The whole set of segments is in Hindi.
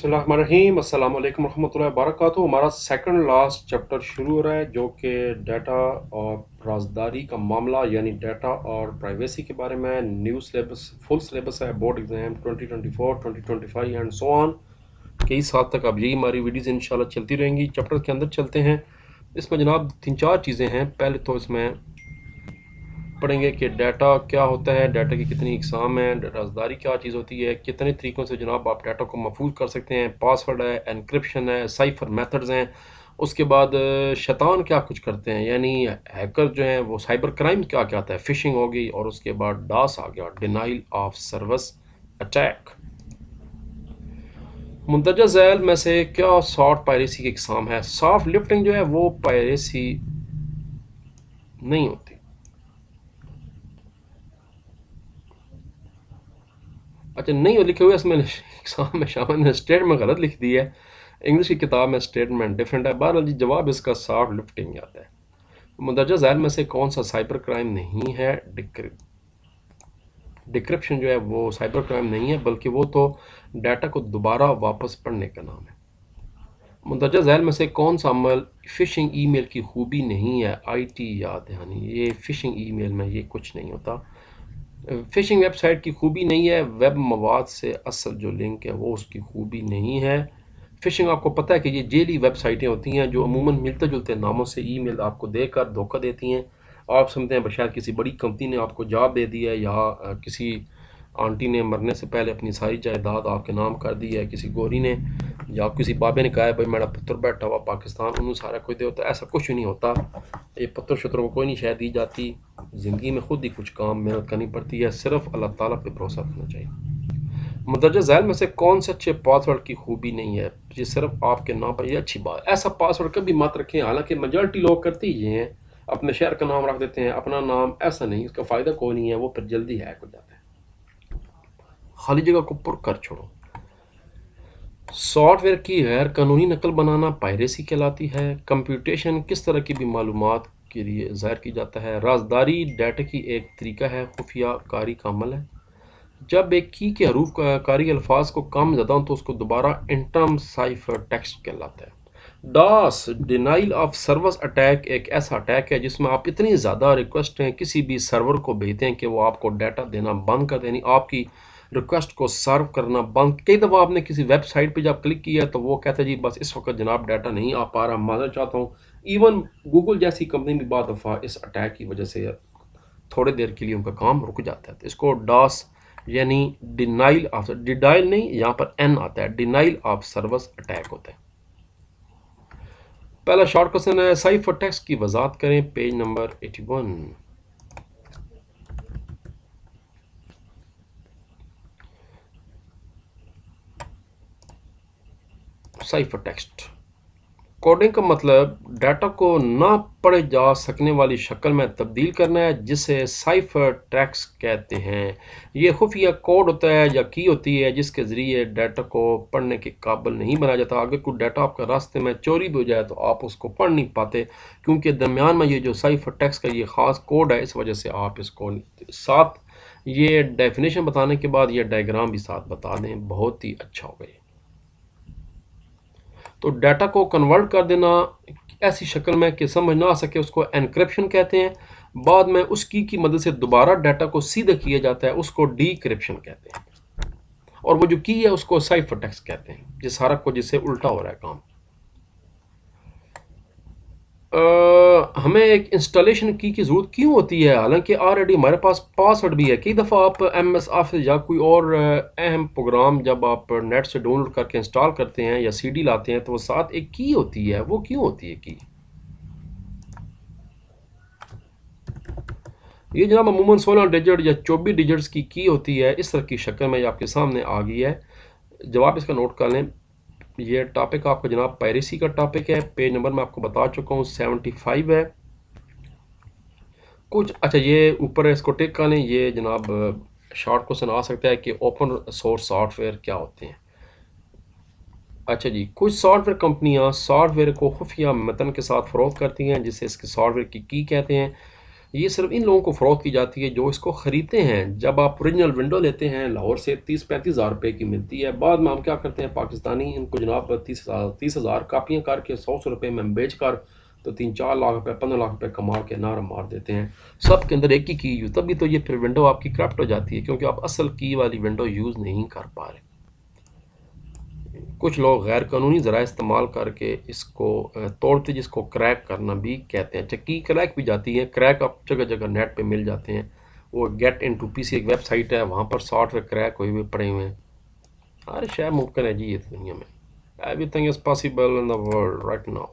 बिस्मिल्लाहिर्रहमानिर्रहीम अस्सलाम वालेकुम रहमतुल्लाहि व बरकातुहू। हमारा सेकंड लास्ट चैप्टर शुरू हो रहा है जो कि डाटा और राजदारी का मामला यानी डाटा और प्राइवेसी के बारे में। न्यू सिलेबस फुल सिलेबस है, board exam 2024 2025 and so on. कई साल तक अब यही हमारी वीडियोज़ इंशाल्लाह चलती रहेंगी। चैप्टर के अंदर चलते हैं। इसमें जनाब 3-4 चीज़ें हैं। पहले तो इसमें पढ़ेंगे कि डाटा क्या होता है, डाटा की कितनी इकसाम है, राजदारी क्या चीज़ होती है, कितने तरीक़ों से जनाब आप डाटा को महफूज कर सकते हैं, पासवर्ड है, एनक्रिप्शन है, साइफर मेथड्स हैं। उसके बाद शैतान क्या कुछ करते हैं, यानी हैकर जो हैं वो साइबर क्राइम क्या क्या आता है, फ़िशिंग हो गई, और उसके बाद डास आ गया, denial of service attack. मुंदरजा Zail में से क्या सॉफ्ट पायरेसी की इकसाम है। सॉफ्ट लिफ्टिंग जो है वो पायरेसी नहीं होती। अच्छा, नहीं हो लिखे हुए इसमें एग्जाम में शामिल ने स्टेटमेंट गलत लिख दी है। इंग्लिश की किताब में स्टेटमेंट डिफरेंट है। बहरहाल जी जवाब इसका सॉफ्ट लिफ्टिंग आता है। मुंदरजा झैल में से कौन सा साइबर क्राइम नहीं है। डिक्रिप्शन जो है वो साइबर क्राइम नहीं है, बल्कि वो तो डाटा को दोबारा वापस पढ़ने का नाम है। मुंदरजा झैल में से कौन सा अमल फ़िशिंग ईमेल की खूबी नहीं है। IT याद दहानी, ये फ़िशिंग ईमेल में ये कुछ नहीं होता। फ़िशिंग वेबसाइट की खूबी नहीं है। वेब मवाद से असल जो लिंक है वो उसकी खूबी नहीं है। फ़िशिंग आपको पता है कि ये जेली वेबसाइटें होती हैं जो अमूमन मिलते जुलते नामों से ईमेल आपको देकर धोखा देती हैं। आप समझते हैं शायद किसी बड़ी कंपनी ने आपको जॉब दे दी है, या किसी आंटी ने मरने से पहले अपनी सारी जायदाद आपके नाम कर दी है, किसी गोरी ने, या किसी बाबे ने कहा है भाई मेरा पुत्र बैठा हुआ पाकिस्तान उन्होंने सारा कुछ दे होता। ऐसा कुछ नहीं होता। ये पत्थर शत्रों को कोई नहीं शायद दी जाती। ज़िंदगी में खुद ही कुछ काम मेहनत करनी पड़ती है। सिर्फ अल्लाह ताला पे भरोसा रखना चाहिए। मुंदरजा झैल में से कौन से अच्छे पासवर्ड की खूबी नहीं है। ये सिर्फ आपके नाम पर, ये अच्छी बात। ऐसा पासवर्ड कभी मत रखें। हालांकि मेजॉरिटी लोग करते ही ये हैं, अपने शहर का नाम रख देते हैं, अपना नाम। ऐसा नहीं, इसका फ़ायदा कोई नहीं है, वो फिर जल्दी हैक हो जाता है। खाली जगह को पुर कर छोड़ो। सॉफ्टवेयर की गैर कानूनी नकल बनाना पायरेसी कहलाती है। कंप्यूटेशन किस तरह की भी मालूमात के लिए ज़ाहिर की जाता है। राजदारी डाटा की एक तरीका है, खुफिया कारी का अमल है। जब एक की के हरूफ कारी अल्फाज को कम ज़्यादा तो उसको दोबारा इंटरम साइफर टेक्स्ट कहलाता है। Dance denial of service attack एक ऐसा अटैक है जिसमें आप इतनी ज़्यादा रिक्वेस्टें किसी भी सर्वर को भेजते हैं कि वो आपको डाटा देना बंद कर देनी, आपकी रिक्वेस्ट को सर्व करना बंद। कई दफ़ा आपने किसी वेबसाइट पे जब क्लिक किया तो वो कहता है जी बस इस वक्त जनाब डाटा नहीं आ पा रहा, माना चाहता हूँ। इवन गूगल जैसी कंपनी भी बाद दफ़ा इस अटैक की वजह से थोड़ी देर के लिए उनका काम रुक जाता है। तो इसको डास यानी डिनाइल ऑफ, डिनाइल नहीं, यहाँ पर एन आता है, डिनाइल ऑफ सर्विस अटैक होता है। पहला शॉर्ट क्वेश्चन है, साइफर टेक्स्ट की वजाहत करें। Page number 81। Cipher text coding का मतलब डाटा को ना पढ़े जा सकने वाली शक्ल में तब्दील करना है, जिसे साइफर टेक्स्ट कहते हैं। ये खुफिया कोड होता है या की होती है जिसके ज़रिए डाटा को पढ़ने के काबिल नहीं बनाया जाता। अगर कोई डाटा आपका रास्ते में चोरी भी हो जाए तो आप उसको पढ़ नहीं पाते, क्योंकि दरमियान में ये जो साइफर टेक्स्ट का ये ख़ास कोड है, इस वजह से आप इसको साथ ये डेफिनेशन बताने के बाद ये डायग्राम भी साथ बता दें, बहुत ही अच्छा होगा ये। तो डाटा को कन्वर्ट कर देना ऐसी शक्ल में कि समझ ना आ सके, उसको एनक्रिप्शन कहते हैं। बाद में उस की मदद से दोबारा डाटा को सीधा किया जाता है, उसको डीक्रिप्शन कहते हैं। और वो जो की है उसको साइफर टेक्स्ट कहते हैं, जिस हरफ को जिससे उल्टा हो रहा है काम। हमें एक इंस्टॉलेशन की ज़रूरत क्यों होती है, हालांकि ऑलरेडी हमारे पास पासवर्ड भी है। कई दफ़ा आप MS ऑफिस या कोई और अहम प्रोग्राम जब आप नेट से डाउनलोड करके इंस्टॉल करते हैं या CD लाते हैं तो वो साथ एक की होती है। वो क्यों होती है की? ये जनाब अमूमन 16 डिजिट या 24 डिजिट्स की होती है। इस तरह की शक्ल में ये आपके सामने आ गई है। जवाब इसका नोट कर लें। ये टॉपिक आपका जनाब पायरेसी का टॉपिक है। पेज नंबर मैं आपको बता चुका हूँ 75 है कुछ। अच्छा, ये ऊपर इसको टिक कर लें। ये जनाब शॉर्ट क्वेश्चन आ सकता है कि ओपन सोर्स सॉफ्टवेयर क्या होते हैं। अच्छा जी, कुछ सॉफ्टवेयर कंपनियां सॉफ्टवेयर को खुफिया मतन के साथ फ़रोख्त करती हैं, जिसे इसके सॉफ्टवेयर की कहते हैं। ये सिर्फ इन लोगों को फ़रोख्त की जाती है जो इसको ख़रीदते हैं। जब आप ओरिजिनल विंडो लेते हैं लाहौर से 30-35 हज़ार रुपये की मिलती है। बाद में हम क्या करते हैं, पाकिस्तानी इनको जनाब 30,000 कापियाँ करके 100 रुपये में बेच कर तो 3-4 लाख रुपये 15 लाख रुपये कमा के नारा मार देते हैं। सब के अंदर एक ही की यूँ, तभी तो ये फिर विंडो आपकी करप्ट हो जाती है, क्योंकि आप असल की वाली विंडो यूज़ नहीं कर पा रहे। कुछ लोग गैर कानूनी ज़रा इस्तेमाल करके इसको तोड़ते, जिसको क्रैक करना भी कहते हैं। की क्रैक भी जाती है, क्रैक आप जगह जगह नेट पे मिल जाते हैं। वो गेट इन टू पीसी एक वेबसाइट है, वहाँ पर सॉफ्टवेयर क्रैक हुए हुए पड़े हुए हैं। हर शय मुमकिन है जी इस दुनिया में। Everything is possible in the world right now.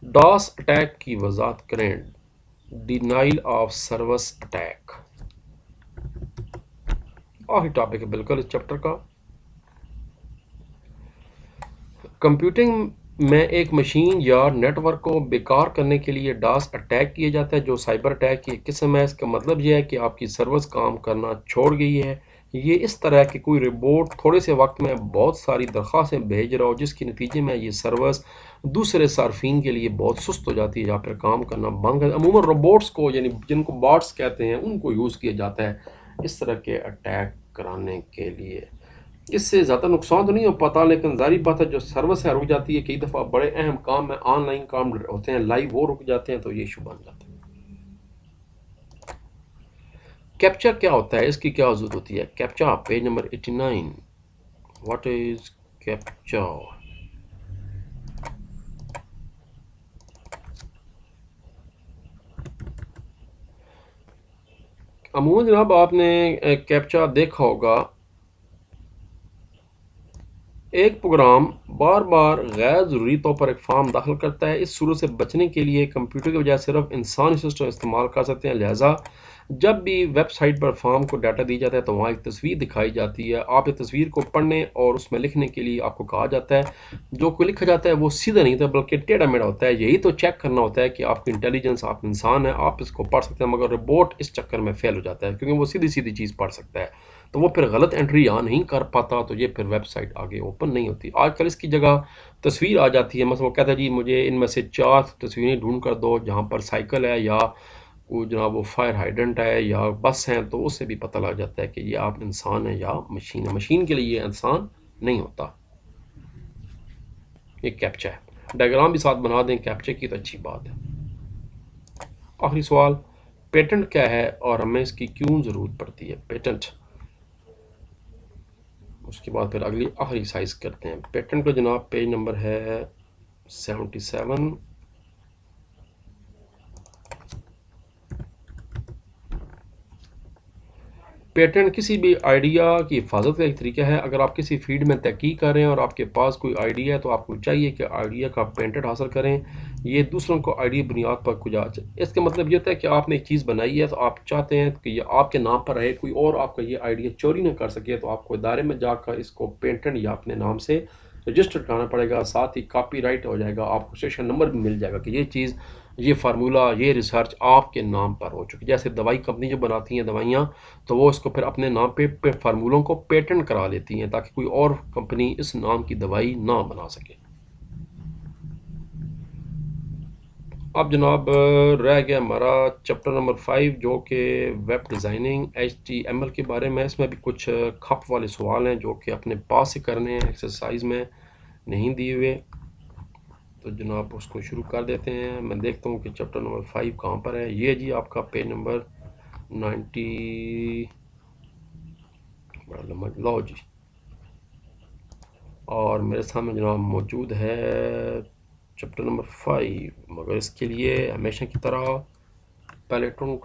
DoS attack की वजाहत करें। डिनाइल ऑफ सर्विस अटैक आखिरी टॉपिक है बिल्कुल इस चैप्टर का। कंप्यूटिंग में एक मशीन या नेटवर्क को बेकार करने के लिए डॉस अटैक किया जाता है, जो साइबर अटैक की एक किस्म है। इसका मतलब यह है कि आपकी सर्विस काम करना छोड़ गई है। ये इस तरह कि कोई रोबोट थोड़े से वक्त में बहुत सारी दरख्वास्तें भेज रहा हो, जिसके नतीजे में ये सर्विस दूसरे सार्फिन के लिए बहुत सुस्त हो जाती है या फिर काम करना बंद कर। अमूमन रोबोट्स को, यानी जिनको बॉट्स कहते हैं, उनको यूज़ किया जाता है इस तरह के अटैक कराने के लिए। इससे ज़्यादा नुकसान तो नहीं हो पाता, लेकिन ज़ाहिर बात है जो सर्विस है रुक जाती है। कई दफ़ा बड़े अहम काम में ऑनलाइन काम होते हैं लाइव, वो रुक जाते हैं, तो ये इशू बन जाता है। कैप्चा क्या होता है, इसकी क्या जरूरत होती है? Captcha page number 89। What is captcha? अमूमन जनाब आपने कैप्चा देखा होगा। एक प्रोग्राम बार बार गैर ज़रूरी तौर पर एक फॉर्म दाखिल करता है। इस सूरत से बचने के लिए कंप्यूटर के बजाय सिर्फ इंसानी सिस्टम इस्तेमाल कर सकते हैं। लिहाजा जब भी वेबसाइट पर फॉर्म को डाटा दी जाता है तो वहाँ एक तस्वीर दिखाई जाती है। आप इस तस्वीर को पढ़ने और उसमें लिखने के लिए आपको कहा जाता है। जो कोई लिखा जाता है वो सीधा नहीं होता बल्कि टेढ़ा मेढ़ा होता है। यही तो चेक करना होता है कि आपकी इंटेलिजेंस, आप इंसान है, आप इसको पढ़ सकते हैं। मगर रोबोट इस चक्कर में फेल हो जाता है, क्योंकि वो सीधी सीधी चीज़ पढ़ सकता है, तो वो फिर गलत एंट्री यहाँ नहीं कर पाता, तो ये फिर वेबसाइट आगे ओपन नहीं होती। आजकल इसकी जगह तस्वीर आ जाती है। मतलब वो कहता है जी मुझे इनमें से 4 तस्वीरें ढूंढ कर दो, जहाँ पर साइकिल है या वो जनाब वो फायर हाइडेंट है या बस है, तो उससे भी पता लग जाता है कि ये आप इंसान है या मशीन है। मशीन के लिए ये इंसान नहीं होता। ये कैप्चा है। डायग्राम भी साथ बना दें कैप्चे की तो अच्छी बात है। आखिरी सवाल, पेटेंट क्या है और हमें इसकी क्यों ज़रूरत पड़ती है? पेटेंट, उसके बाद फिर अगली आखिरी एक्सरसाइज करते हैं। पेटेंट का जनाब पेज नंबर है 77। पेटेंट किसी भी आइडिया की हिफाजत का एक तरीका है। अगर आप किसी फील्ड में तहकीक कर रहे हैं और आपके पास कोई आइडिया है तो आपको चाहिए कि आइडिया का पेटेंट हासिल करें। ये दूसरों को आइडिया बुनियाद पर गुजाज। इसका मतलब ये होता है कि आपने एक चीज़ बनाई है तो आप चाहते हैं कि ये आपके नाम पर रहे, कोई और आपका ये आइडिया चोरी ना कर सके, तो आपको इदारे में जाकर इसको पेटेंट या अपने नाम से रजिस्टर्ड कराना पड़ेगा। साथ ही कॉपीराइट हो जाएगा, आपको सेशन नंबर भी मिल जाएगा कि ये चीज़, ये फार्मूला, ये रिसर्च आपके नाम पर हो चुकी। जैसे दवाई कंपनी जो बनाती हैं दवाइयाँ, तो वो इसको फिर अपने नाम पे फार्मूलों को पेटेंट करा लेती हैं ताकि कोई और कंपनी इस नाम की दवाई ना बना सके। अब जनाब रह गया हमारा चैप्टर नंबर 5, जो कि वेब डिज़ाइनिंग HTML के बारे में। इसमें भी कुछ खप वाले सवाल हैं जो कि अपने पास से करने हैं, एक्सरसाइज में नहीं दिए हुए। तो जनाब उसको शुरू कर देते हैं। मैं देखता हूँ कि चैप्टर नंबर 5 कहाँ पर है। ये जी आपका पेज नंबर 90, बड़ा लंबा लो जी, और मेरे सामने जनाब मौजूद है चैप्टर नंबर 5। मगर इसके लिए हमेशा की तरह पहले टुन